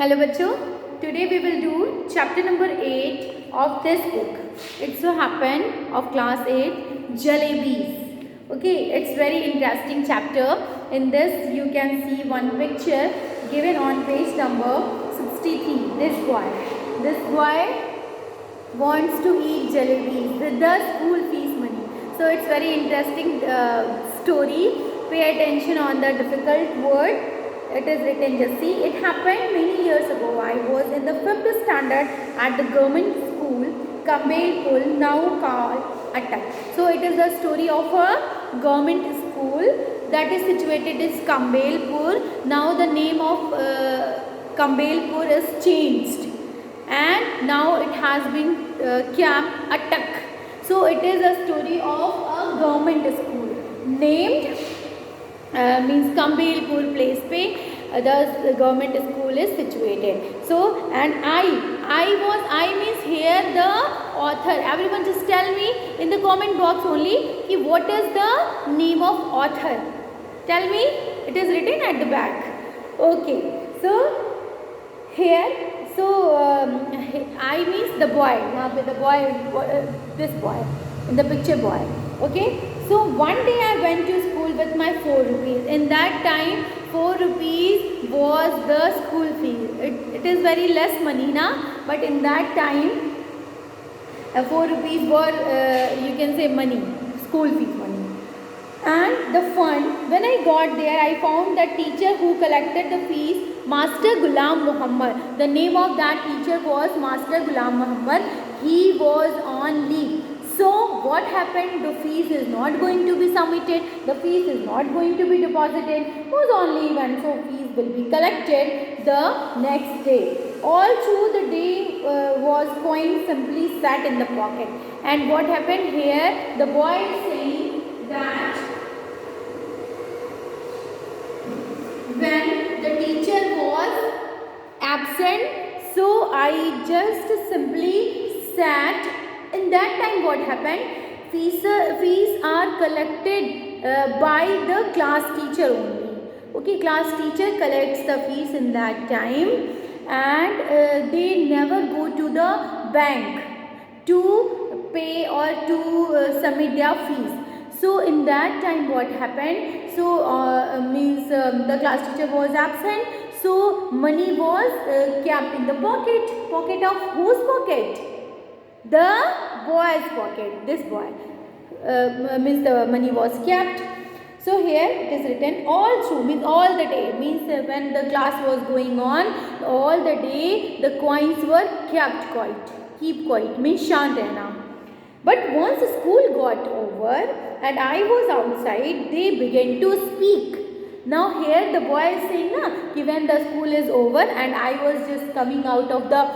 Hello बच्चों, today we will do chapter number 8 of this book. It so happened of class 8 Jalebis. Okay, it's very interesting chapter. In this you can see one picture given on page number 63. This boy wants to eat jalebis with the school fees money. So it's very interesting story. Pay attention on the difficult word. It is written, just see, it happened many years ago. I was in the 5th standard at the government school, Kambelpur, now called Attak. So it is the story of a government school that is situated in Kambelpur. Now the name of Kambelpur is changed and now it has been kept Attak. So it is a story of a government school named means Kambelpur place पे the government school is situated. So and I means here the author. Everyone just tell me in the comment box only कि what is the name of author. Tell me. It is written at the back. Okay. So here I means the boy. यहाँ पे the boy this boy in the picture boy. Okay. So one day I went to school with my 4 rupees. In that time 4 rupees was the school fee. It is very less money na, but in that time 4 rupees were you can say money, school fees money. And the fun, when I got there I found the teacher who collected the fees, Master Ghulam Muhammad. The name of that teacher was Master Ghulam Muhammad. He was on leave. So what happened? The fees is not going to be submitted. The fees is not going to be deposited. He was on leave and so fees will be collected the next day. All through the day was coin simply sat in the pocket. And what happened here? The boy is saying that when the teacher was absent, so I just simply sat. In that time what happened? Fees are collected by the class teacher only. Okay, class teacher collects the fees in that time and they never go to the bank to pay or to submit their fees. So in that time what happened? So means the class teacher was absent. So money was kept in the pocket. Pocket of whose pocket? The boy's pocket. This boy means the money was kept. So here it is written all through, means all the day, means when the class was going on, all the day the coins were kept quiet. Keep quiet means shant rehna. But once school got over and I was outside, they began to speak. Now here the boy is saying na, कि when the school is over and I was just coming out of the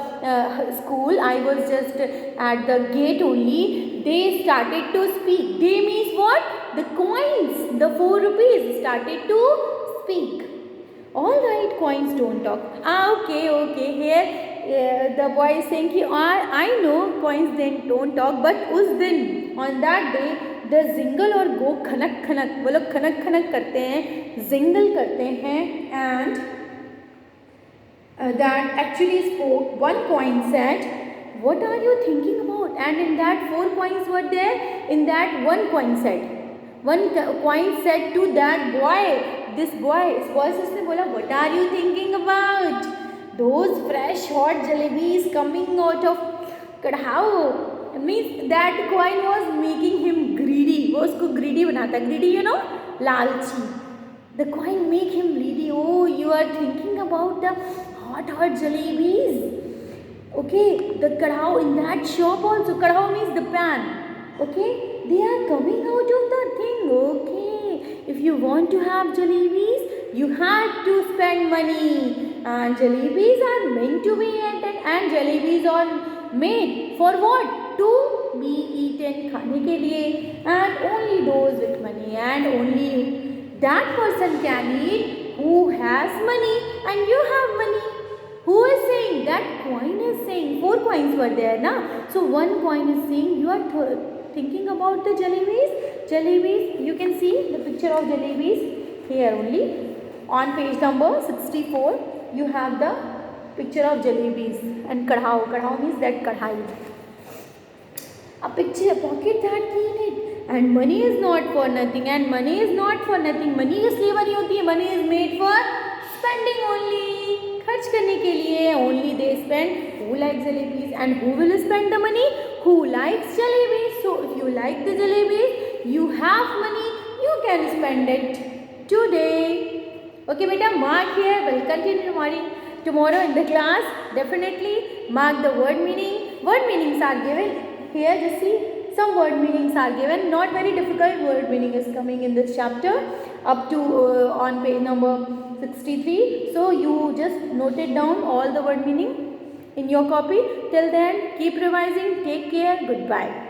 school, I was just at the gate only, they started to speak. They means what? The coins, the 4 rupees started to speak. Alright, coins don't talk. Okay, here the boy is saying कि I know coins then don't talk, but उस दिन, on that day, the jingle और go खनक खनक, वो लोग खनक खनक करते हैं, jingle करते हैं and that actually spoke. One coin said, what are you thinking about? And in that 4 coins were there. In that one coin said to that boy, this boy, इस boy से उसने बोला, what are you thinking about? Those fresh hot jalebis coming out of kadhao. Means that coin was making him greedy. वो उसको greedy बनाता. Greedy, you know, लालची. The coin make him greedy. Oh, you are thinking about the hot jalebis. Okay, the kadhao in that shop also. Kadhao means the pan. Okay, they are coming out of the thing. Okay, if you want to have jalebis, you have to spend money. And jalebis are meant to be eaten. And jalebis are made for what? To be eaten, खाने के लिए. And only those with money. And only that person can eat who has money. And you have money. Who is saying? That coin is saying. 4 coins were there, na? So one coin is saying, you are thinking about the jalebis. Jalebis, you can see the picture of jalebis here only. On page number 64, you have the picture of jalebis and kadhao. Kadhao means that kadhai. A picture, pocket that clean it. And money is not for nothing. And money is not for nothing. Money इसलिए बनी होती है. Money is made for spending only. खर्च करने के लिए. Only they spend. Who likes jalebis? And who will spend the money? Who likes jalebis? So if you like the jalebis, you have money. You can spend it today. Okay, beta. Mark here. We'll continue tomorrow in the class. Definitely mark the word meaning. Word meanings are given. Here just see some word meanings are given. Not very difficult word meaning is coming in this chapter up to on page number 63. So you just noted down all the word meaning in your copy. Till then keep revising. Take care. Goodbye.